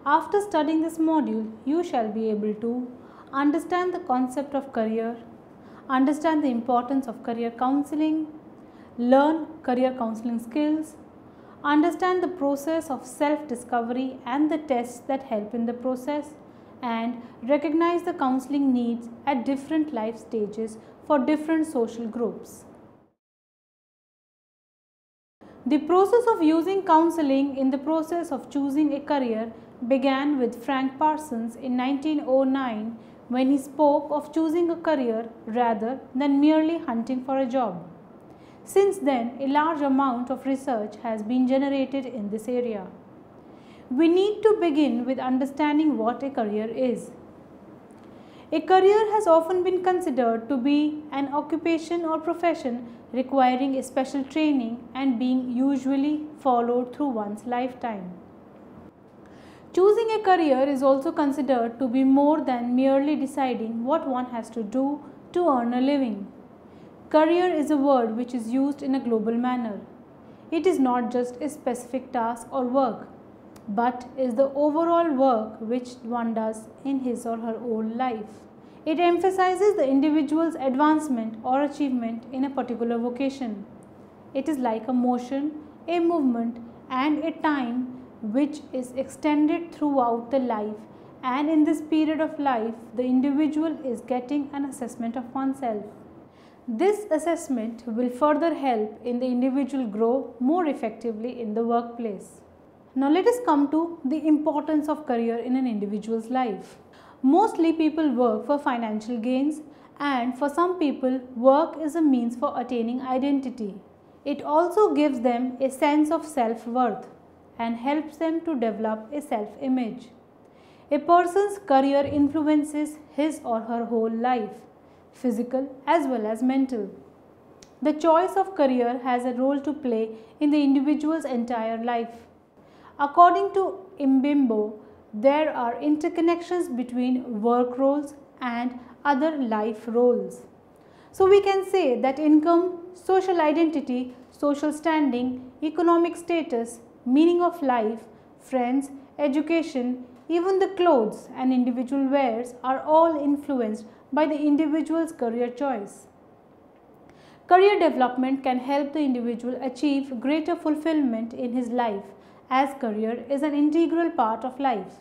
After studying this module, you shall be able to understand the concept of career, understand the importance of career counseling, learn career counseling skills, understand the process of self-discovery and the tests that help in the process, and recognize the counseling needs at different life stages for different social groups. The process of using counseling in the process of choosing a career began with Frank Parsons in 1909 when he spoke of choosing a career rather than merely hunting for a job. Since then, a large amount of research has been generated in this area. We need to begin with understanding what a career is. A career has often been considered to be an occupation or profession requiring a special training and being usually followed through one's lifetime. Choosing a career is also considered to be more than merely deciding what one has to do to earn a living. Career is a word which is used in a global manner. It is not just a specific task or work, but is the overall work which one does in his or her own life. It emphasizes the individual's advancement or achievement in a particular vocation. It is like a motion, a movement, and a time which is extended throughout the life, and in this period of life, the individual is getting an assessment of oneself. This assessment will further help in the individual grow more effectively in the workplace. Now let us come to the importance of career in an individual's life. Mostly people work for financial gains, and for some people work is a means for attaining identity. It also gives them a sense of self-worth and helps them to develop a self-image. A person's career influences his or her whole life, physical as well as mental. The choice of career has a role to play in the individual's entire life. According to Mbimbo, there are interconnections between work roles and other life roles. So we can say that income, social identity, social standing, economic status, meaning of life, friends, education, even the clothes an individual wears are all influenced by the individual's career choice. Career development can help the individual achieve greater fulfillment in his life, as career is an integral part of life.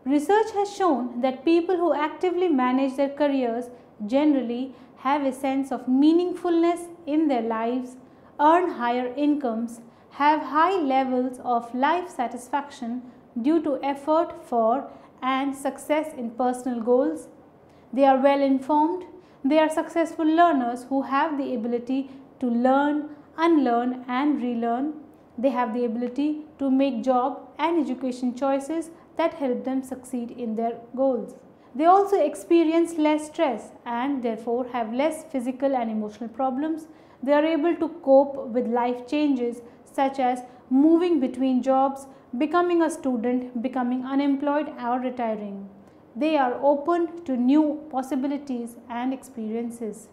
Research has shown that people who actively manage their careers generally have a sense of meaningfulness in their lives, earn higher incomes, have high levels of life satisfaction due to effort for and success in personal goals. They are well informed. They are successful learners who have the ability to learn, unlearn and relearn. They have the ability to make job and education choices that help them succeed in their goals. They also experience less stress and therefore have less physical and emotional problems. They are able to cope with life changes such as moving between jobs, becoming a student, becoming unemployed or retiring. They are open to new possibilities and experiences.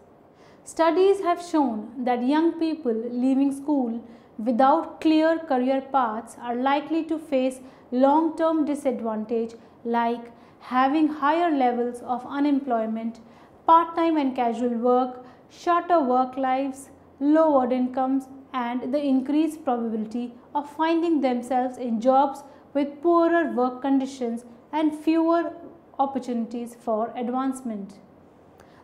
Studies have shown that young people leaving school without clear career paths are likely to face long-term disadvantage like having higher levels of unemployment, part-time and casual work, shorter work lives, lowered incomes, and the increased probability of finding themselves in jobs with poorer work conditions and fewer opportunities for advancement.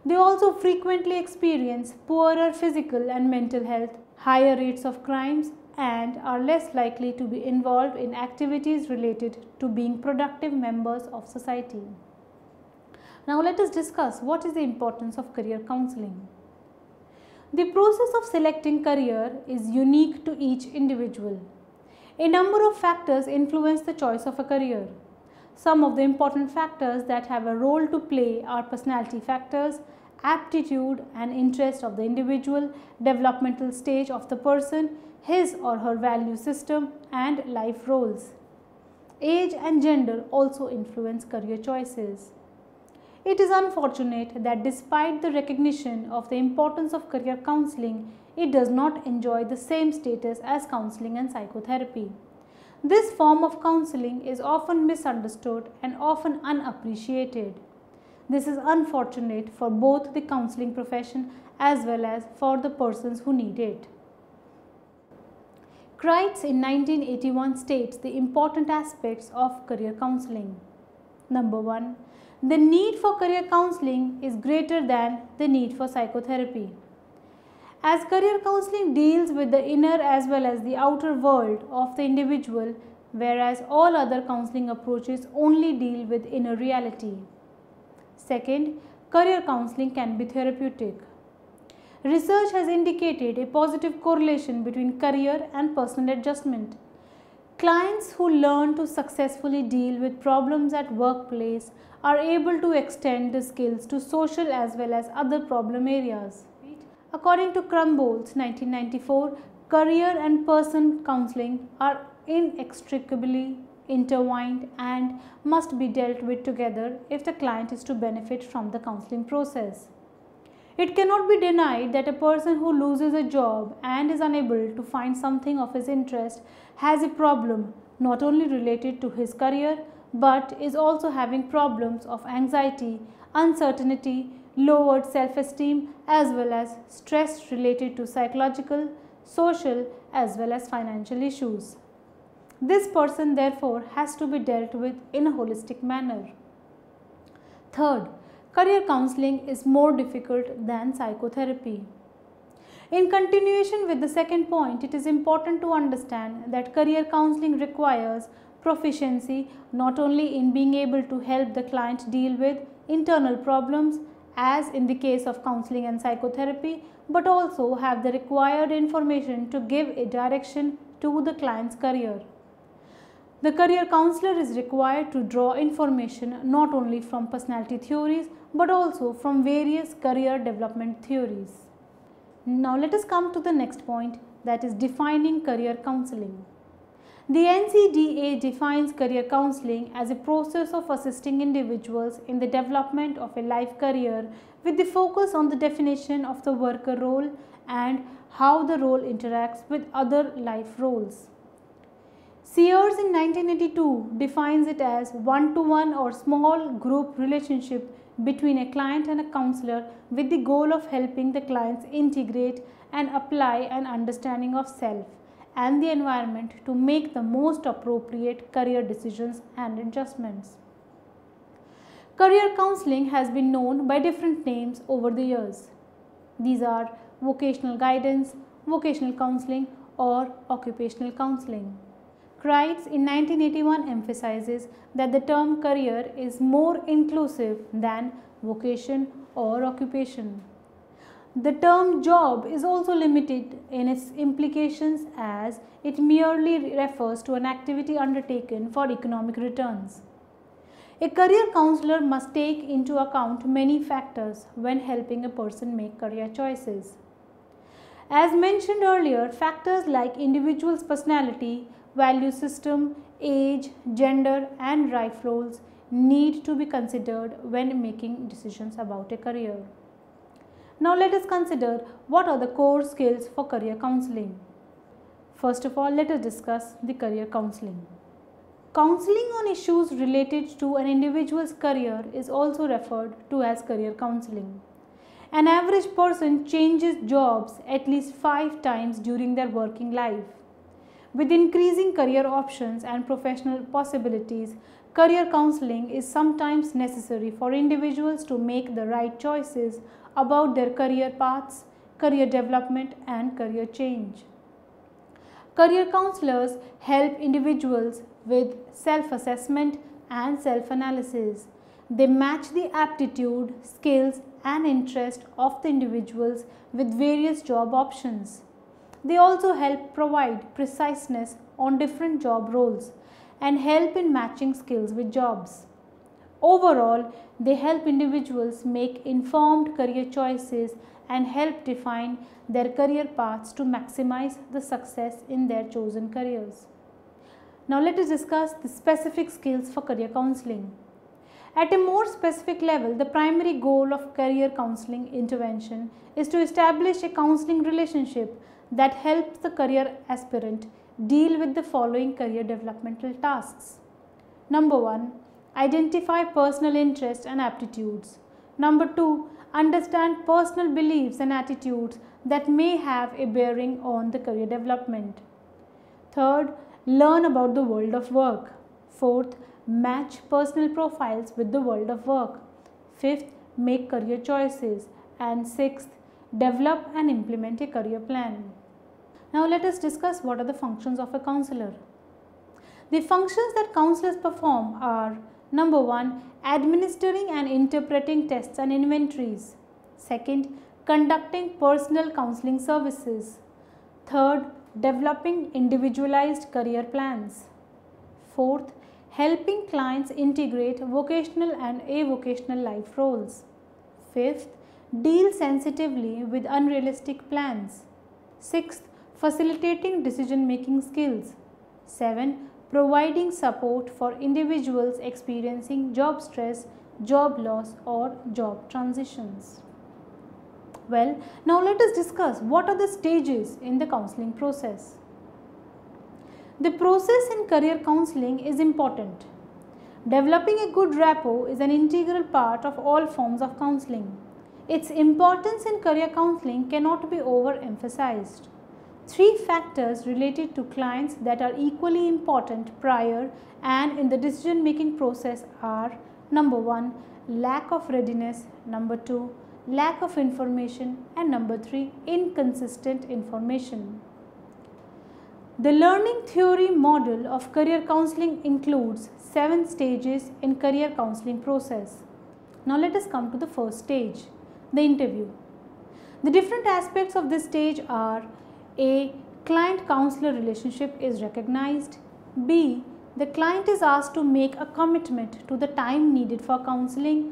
They also frequently experience poorer physical and mental health, higher rates of crimes, and are less likely to be involved in activities related to being productive members of society. Now let us discuss what is the importance of career counseling. The process of selecting career is unique to each individual. A number of factors influence the choice of a career. Some of the important factors that have a role to play are personality factors, aptitude and interest of the individual, developmental stage of the person, his or her value system, and life roles. Age and gender also influence career choices. It is unfortunate that despite the recognition of the importance of career counseling, it does not enjoy the same status as counseling and psychotherapy. This form of counseling is often misunderstood and often unappreciated. This is unfortunate for both the counseling profession as well as for the persons who need it. Kreitz in 1981 states the important aspects of career counseling. Number 1. The need for career counseling is greater than the need for psychotherapy. As career counseling deals with the inner as well as the outer world of the individual, whereas all other counseling approaches only deal with inner reality. Second, career counseling can be therapeutic. Research has indicated a positive correlation between career and personal adjustment. Clients who learn to successfully deal with problems at workplace are able to extend the skills to social as well as other problem areas. According to Crumbolt's 1994, career and person counseling are inextricably intertwined and must be dealt with together if the client is to benefit from the counseling process. It cannot be denied that a person who loses a job and is unable to find something of his interest has a problem not only related to his career but is also having problems of anxiety, uncertainty, lowered self-esteem as well as stress related to psychological, social as well as financial issues. This person therefore has to be dealt with in a holistic manner. Third, career counseling is more difficult than psychotherapy. In continuation with the second point, it is important to understand that career counseling requires proficiency not only in being able to help the client deal with internal problems as in the case of counseling and psychotherapy, but also have the required information to give a direction to the client's career. The career counselor is required to draw information not only from personality theories but also from various career development theories. Now let us come to the next point, that is defining career counseling. The NCDA defines career counseling as a process of assisting individuals in the development of a life career with the focus on the definition of the worker role and how the role interacts with other life roles. Sears in 1982 defines it as one-to-one or small group relationship between a client and a counselor with the goal of helping the clients integrate and apply an understanding of self and the environment to make the most appropriate career decisions and adjustments. Career counseling has been known by different names over the years. These are vocational guidance, vocational counseling, or occupational counseling. Kreitz in 1981 emphasizes that the term career is more inclusive than vocation or occupation. The term job is also limited in its implications as it merely refers to an activity undertaken for economic returns. A career counselor must take into account many factors when helping a person make career choices. As mentioned earlier, factors like individual's personality, value system, age, gender and life roles need to be considered when making decisions about a career. Now let us consider what are the core skills for career counseling. First of all, let us discuss the career counseling. Counseling on issues related to an individual's career is also referred to as career counseling. An average person changes jobs at least 5 times during their working life. With increasing career options and professional possibilities, career counseling is sometimes necessary for individuals to make the right choices about their career paths, career development and career change. Career counselors help individuals with self-assessment and self-analysis. They match the aptitude, skills and interest of the individuals with various job options. They also help provide preciseness on different job roles and help in matching skills with jobs. Overall, they help individuals make informed career choices and help define their career paths to maximize the success in their chosen careers. Now let us discuss the specific skills for career counseling. At a more specific level, the primary goal of career counseling intervention is to establish a counseling relationship that helps the career aspirant deal with the following career developmental tasks. Number 1, identify personal interests and aptitudes. Number 2, understand personal beliefs and attitudes that may have a bearing on the career development. Third, learn about the world of work. Fourth, match personal profiles with the world of work. Fifth, make career choices. And sixth, develop and implement a career plan. Now let us discuss what are the functions of a counselor. The functions that counselors perform are: number 1, administering and interpreting tests and inventories. Second, conducting personal counseling services. Third, developing individualized career plans. Fourth, helping clients integrate vocational and avocational life roles. Fifth, deal sensitively with unrealistic plans. Sixth, facilitating decision-making skills. 7, providing support for individuals experiencing job stress, job loss or job transitions. Well, now let us discuss what are the stages in the counseling process. The process in career counseling is important. Developing a good rapport is an integral part of all forms of counseling. Its importance in career counseling cannot be overemphasized. 3 factors related to clients that are equally important prior and in the decision-making process are: number 1, lack of readiness, number 2, lack of information, and number 3, inconsistent information. The learning theory model of career counseling includes 7 stages in career counseling process. Now let us come to the first stage, the interview. The different aspects of this stage are: A, client-counselor relationship is recognized. B, the client is asked to make a commitment to the time needed for counseling.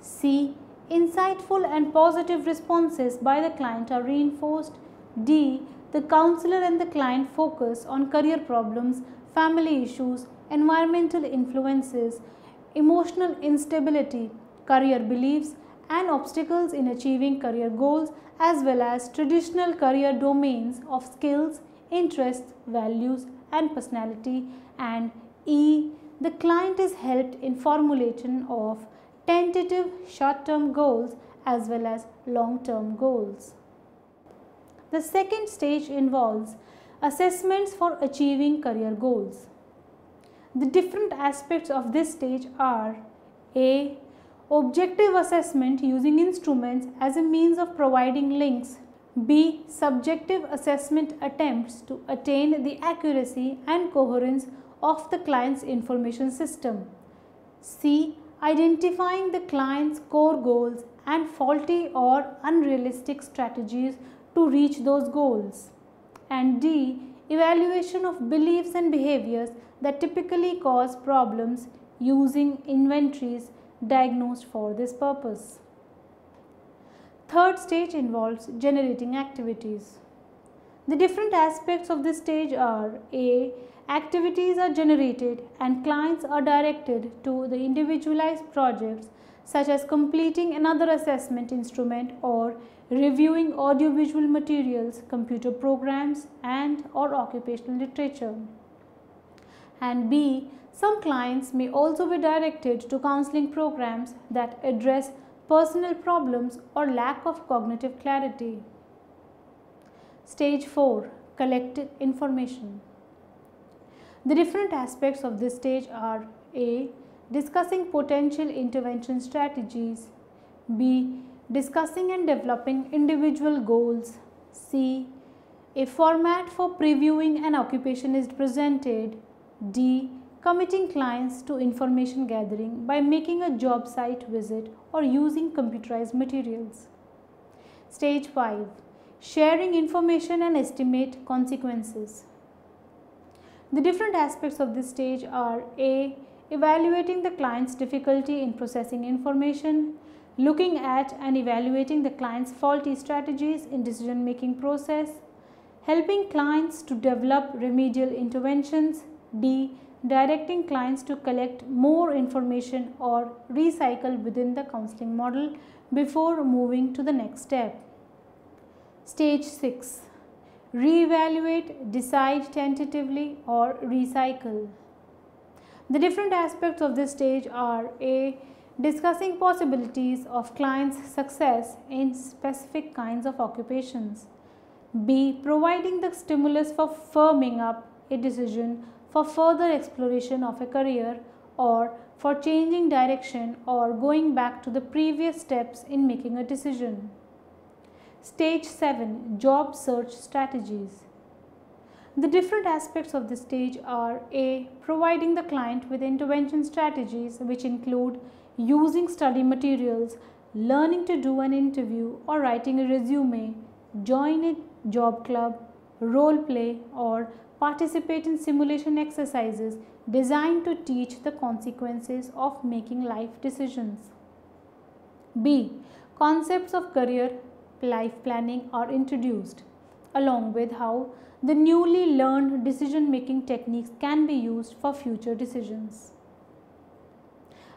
C, insightful and positive responses by the client are reinforced. D, the counselor and the client focus on career problems, family issues, environmental influences, emotional instability, career beliefs, and obstacles in achieving career goals, as well as traditional career domains of skills, interests, values, and personality. And E, the client is helped in formulation of tentative short-term goals as well as long-term goals. The second stage involves assessments for achieving career goals. The different aspects of this stage are: A, objective assessment using instruments as a means of providing links. B, subjective assessment attempts to attain the accuracy and coherence of the client's information system. C, identifying the client's core goals and faulty or unrealistic strategies to reach those goals. And D, evaluation of beliefs and behaviors that typically cause problems using inventories diagnosed for this purpose. Third stage involves generating activities. The different aspects of this stage are: A, activities are generated and clients are directed to the individualized projects such as completing another assessment instrument or reviewing audiovisual materials, computer programs, and or occupational literature. And B, some clients may also be directed to counseling programs that address personal problems or lack of cognitive clarity. Stage 4, collected information. The different aspects of this stage are: A, discussing potential intervention strategies. B, discussing and developing individual goals. C, a format for previewing an occupation is presented. D, committing clients to information gathering by making a job site visit or using computerized materials. Stage 5, sharing information and estimate consequences. The different aspects of this stage are: A, evaluating the client's difficulty in processing information, looking at and evaluating the client's faulty strategies in decision-making process, helping clients to develop remedial interventions. D, directing clients to collect more information or recycle within the counseling model before moving to the next step. Stage 6, reevaluate, decide tentatively, or recycle. The different aspects of this stage are A. Discussing possibilities of clients' success in specific kinds of occupations. B. Providing the stimulus for firming up a decision for further exploration of a career or for changing direction or going back to the previous steps in making a decision. Stage 7. Job search strategies. The different aspects of this stage are A. Providing the client with intervention strategies which include using study materials, learning to do an interview or writing a resume, join a job club, role play, or participate in simulation exercises designed to teach the consequences of making life decisions. B. Concepts of career life planning are introduced, along with how the newly learned decision-making techniques can be used for future decisions.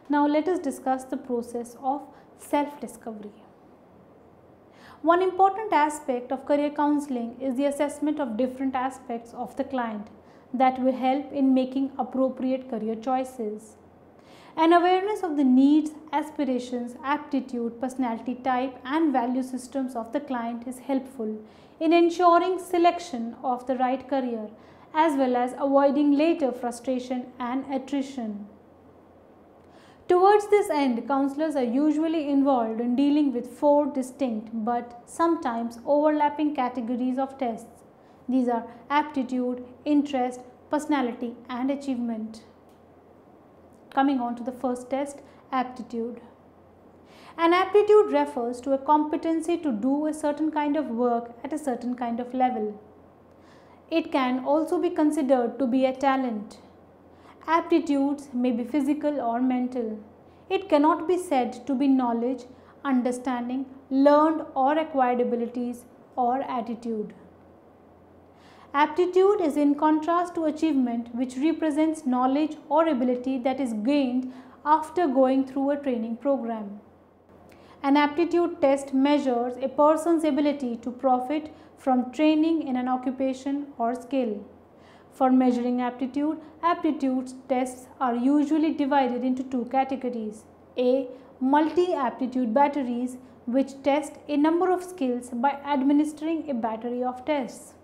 Now let us discuss the process of self-discovery. One important aspect of career counseling is the assessment of different aspects of the client that will help in making appropriate career choices. An awareness of the needs, aspirations, aptitude, personality type, and value systems of the client is helpful in ensuring selection of the right career as well as avoiding later frustration and attrition. Towards this end, counselors are usually involved in dealing with 4 distinct but sometimes overlapping categories of tests. These are aptitude, interest, personality, and achievement. Coming on to the first test, aptitude. An aptitude refers to a competency to do a certain kind of work at a certain kind of level. It can also be considered to be a talent. Aptitudes may be physical or mental. It cannot be said to be knowledge, understanding, learned or acquired abilities, or attitude. Aptitude is in contrast to achievement, which represents knowledge or ability that is gained after going through a training program. An aptitude test measures a person's ability to profit from training in an occupation or skill. For measuring aptitude, aptitude tests are usually divided into 2 categories. A. Multi-aptitude batteries, which test a number of skills by administering a battery of tests.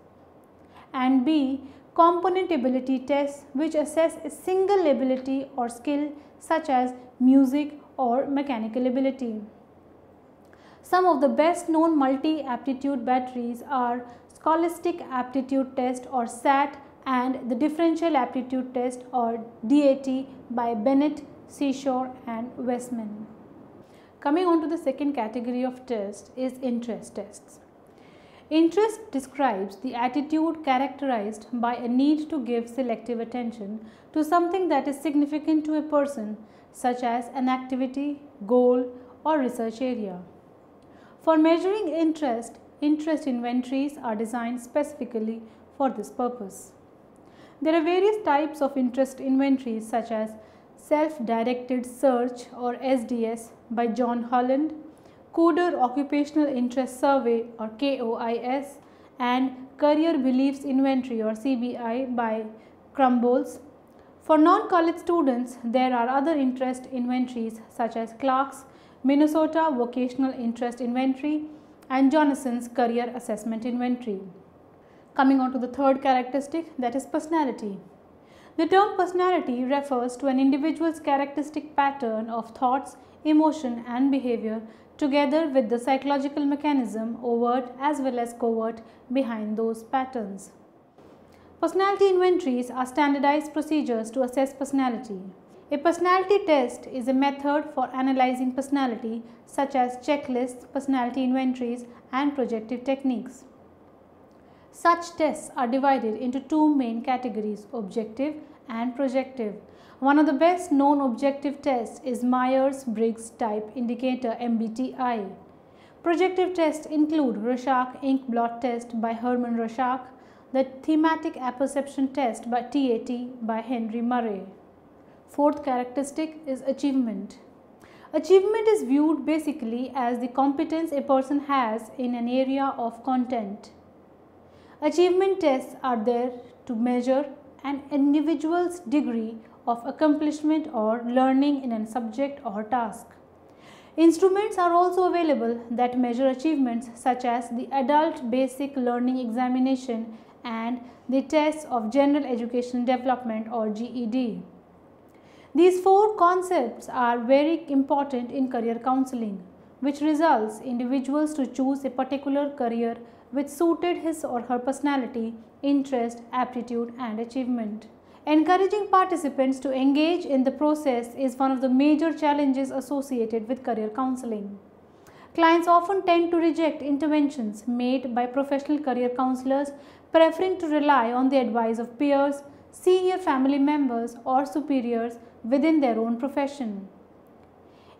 And B. Component ability tests, which assess a single ability or skill such as music or mechanical ability. Some of the best known multi-aptitude batteries are Scholastic Aptitude Test or SAT and the Differential Aptitude Test or DAT by Bennett, Seashore and Westman. Coming on to the second category of test is interest tests. Interest describes the attitude characterized by a need to give selective attention to something that is significant to a person, such as an activity, goal, or research area. For measuring interest, interest inventories are designed specifically for this purpose. There are various types of interest inventories such as Self-Directed Search or SDS by John Holland, Coder Occupational Interest Survey or KOIS, and Career Beliefs Inventory or CBI by Crumbles. For non-college students, there are other interest inventories such as Clark's Minnesota Vocational Interest Inventory and Jonason's Career Assessment Inventory. Coming on to the third characteristic, that is personality. The term personality refers to an individual's characteristic pattern of thoughts, emotion and behavior together with the psychological mechanism, overt as well as covert, behind those patterns. Personality inventories are standardized procedures to assess personality. A personality test is a method for analyzing personality such as checklists, personality inventories and projective techniques. Such tests are divided into 2 main categories, objective and projective. One of the best known objective tests is Myers-Briggs Type Indicator MBTI. Projective tests include Rorschach Ink Blot Test by Herman Rorschach, the Thematic Apperception Test by TAT by Henry Murray. Fourth characteristic is achievement. Achievement is viewed basically as the competence a person has in an area of content. Achievement tests are there to measure an individual's degree of accomplishment or learning in a subject or task. Instruments are also available that measure achievements such as the Adult Basic Learning Examination and the Tests of General Education Development or GED. These four concepts are very important in career counseling, which results individuals to choose a particular career which suited his or her personality, interest, aptitude and achievement. Encouraging participants to engage in the process is one of the major challenges associated with career counseling. Clients often tend to reject interventions made by professional career counselors, preferring to rely on the advice of peers, senior family members or superiors within their own profession.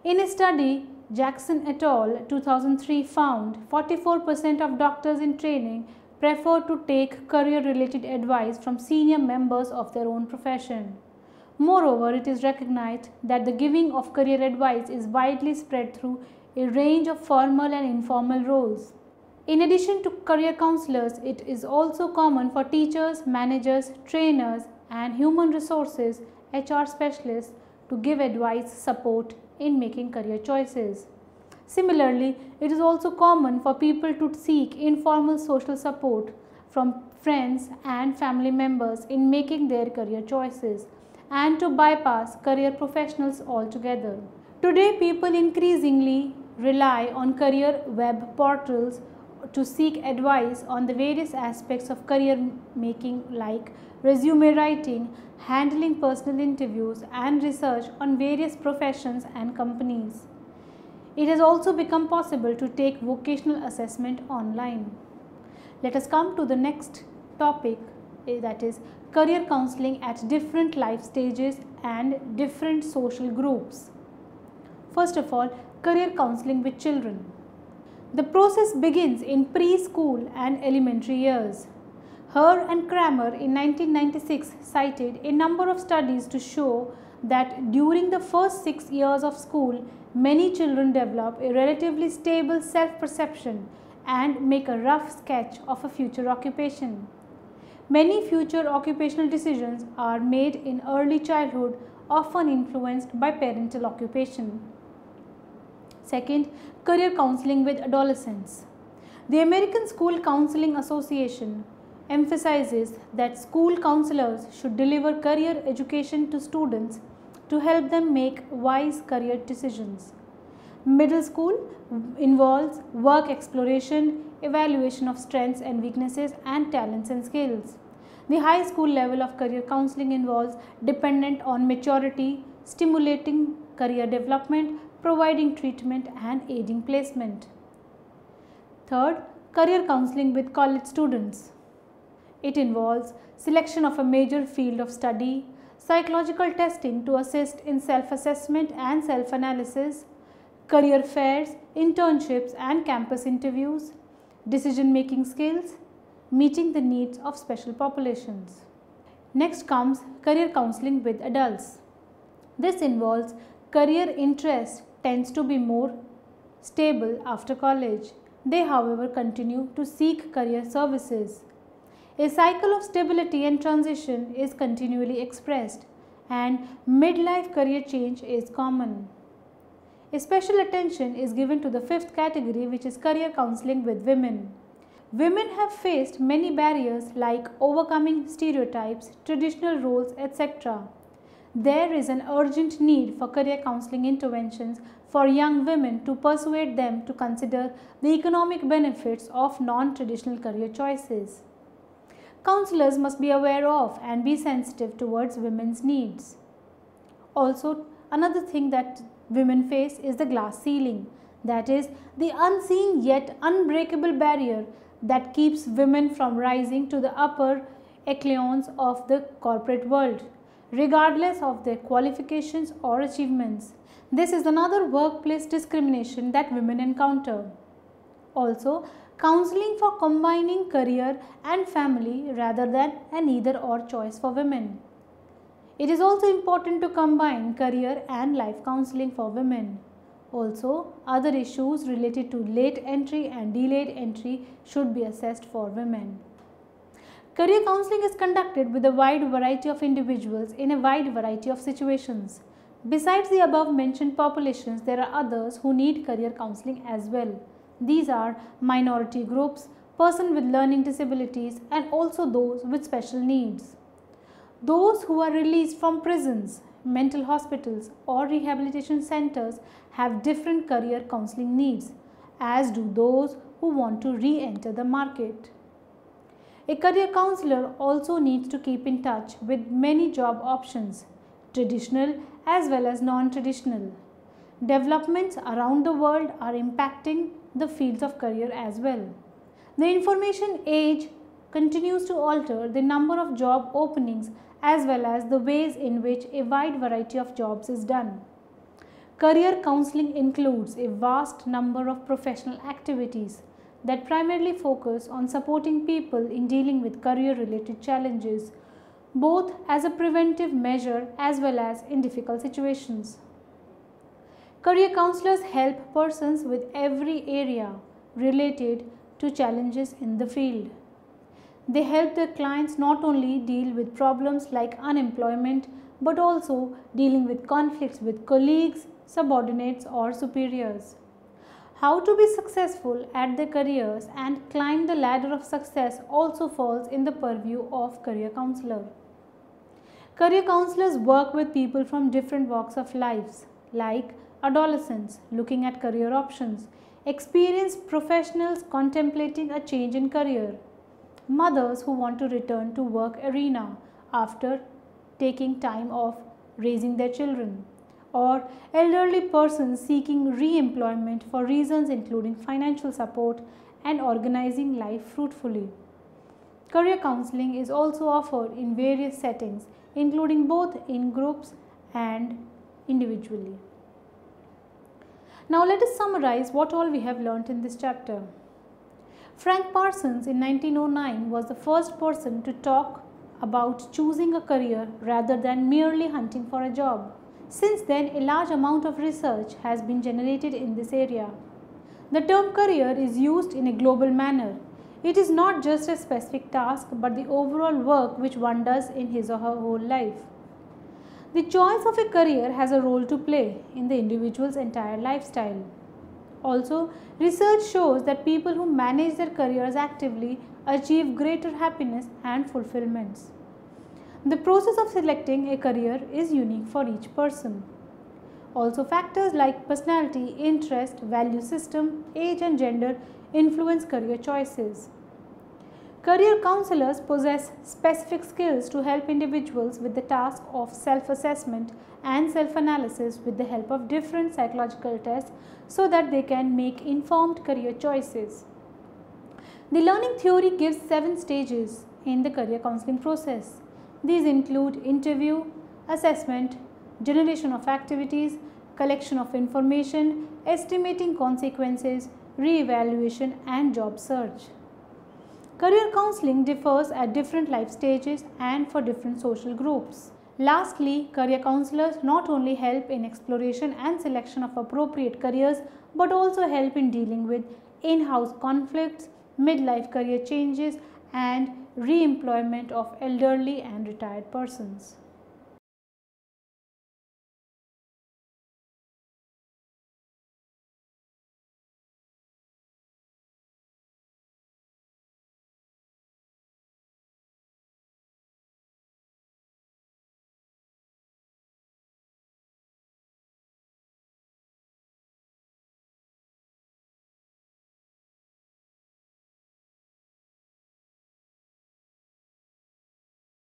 In a study, Jackson et al. 2003 found 44% of doctors in training prefer to take career-related advice from senior members of their own profession. Moreover, it is recognized that the giving of career advice is widely spread through a range of formal and informal roles. In addition to career counselors, it is also common for teachers, managers, trainers, and human resources HR specialists to give advice support in making career choices. Similarly, it is also common for people to seek informal social support from friends and family members in making their career choices and to bypass career professionals altogether. Today, people increasingly rely on career web portals to seek advice on the various aspects of career making like resume writing, handling personal interviews and research on various professions and companies. It has also become possible to take vocational assessment online. Let us come to the next topic, that is career counseling at different life stages and different social groups. First of all, career counseling with children. The process begins in preschool and elementary years. Herr and Kramer in 1996 cited a number of studies to show that during the first 6 years of school, many children develop a relatively stable self-perception and make a rough sketch of a future occupation. Many future occupational decisions are made in early childhood, often influenced by parental occupation. Second, career counseling with adolescents. The American School Counseling Association emphasizes that school counselors should deliver career education to students to help them make wise career decisions. Middle school involves work exploration, evaluation of strengths and weaknesses and talents and skills. The high school level of career counseling involves dependent on maturity, stimulating career development, providing treatment and aiding placement. Third, career counseling with college students. It involves selection of a major field of study, psychological testing to assist in self-assessment and self-analysis, career fairs, internships and campus interviews, decision-making skills, meeting the needs of special populations. Next comes career counseling with adults. This involves career interest tends to be more stable after college. They, however, continue to seek career services. A cycle of stability and transition is continually expressed, and midlife career change is common. A special attention is given to the fifth category, which is career counseling with women. Women have faced many barriers like overcoming stereotypes, traditional roles, etc. There is an urgent need for career counseling interventions for young women to persuade them to consider the economic benefits of non-traditional career choices. Counselors must be aware of and be sensitive towards women's needs. Also, another thing that women face is the glass ceiling, that is, the unseen yet unbreakable barrier that keeps women from rising to the upper echelons of the corporate world, regardless of their qualifications or achievements. This is another workplace discrimination that women encounter. Also, counseling for combining career and family rather than an either-or choice for women. It is also important to combine career and life counseling for women. Also, other issues related to late entry and delayed entry should be assessed for women. Career counseling is conducted with a wide variety of individuals in a wide variety of situations. Besides the above mentioned populations, there are others who need career counseling as well. These are minority groups, persons with learning disabilities, and also those with special needs. Those who are released from prisons, mental hospitals, or rehabilitation centers have different career counseling needs, as do those who want to re-enter the market. A career counselor also needs to keep in touch with many job options, traditional as well as non-traditional. Developments around the world are impacting the fields of career as well. The information age continues to alter the number of job openings as well as the ways in which a wide variety of jobs is done. Career counseling includes a vast number of professional activities that primarily focus on supporting people in dealing with career-related challenges, both as a preventive measure as well as in difficult situations. Career counselors help persons with every area related to challenges in the field. They help their clients not only deal with problems like unemployment, but also dealing with conflicts with colleagues, subordinates, or superiors. How to be successful at their careers and climb the ladder of success also falls in the purview of career counselor. Career counselors work with people from different walks of life, like adolescents looking at career options, experienced professionals contemplating a change in career, mothers who want to return to work arena after taking time off raising their children, or elderly persons seeking re-employment for reasons including financial support and organizing life fruitfully. Career counseling is also offered in various settings, including both in groups and individually. Now let us summarize what all we have learnt in this chapter. Frank Parsons in 1909 was the first person to talk about choosing a career rather than merely hunting for a job. Since then, a large amount of research has been generated in this area. The term career is used in a global manner. It is not just a specific task but the overall work which one does in his or her whole life. The choice of a career has a role to play in the individual's entire lifestyle. Also, research shows that people who manage their careers actively achieve greater happiness and fulfillments. The process of selecting a career is unique for each person. Also, factors like personality, interest, value system, age and gender influence career choices. Career counselors possess specific skills to help individuals with the task of self-assessment and self-analysis with the help of different psychological tests so that they can make informed career choices. The learning theory gives 7 stages in the career counseling process. These include interview, assessment, generation of activities, collection of information, estimating consequences, re-evaluation, and job search. Career counseling differs at different life stages and for different social groups. Lastly, career counselors not only help in exploration and selection of appropriate careers but also help in dealing with in-house conflicts, midlife career changes, and re-employment of elderly and retired persons.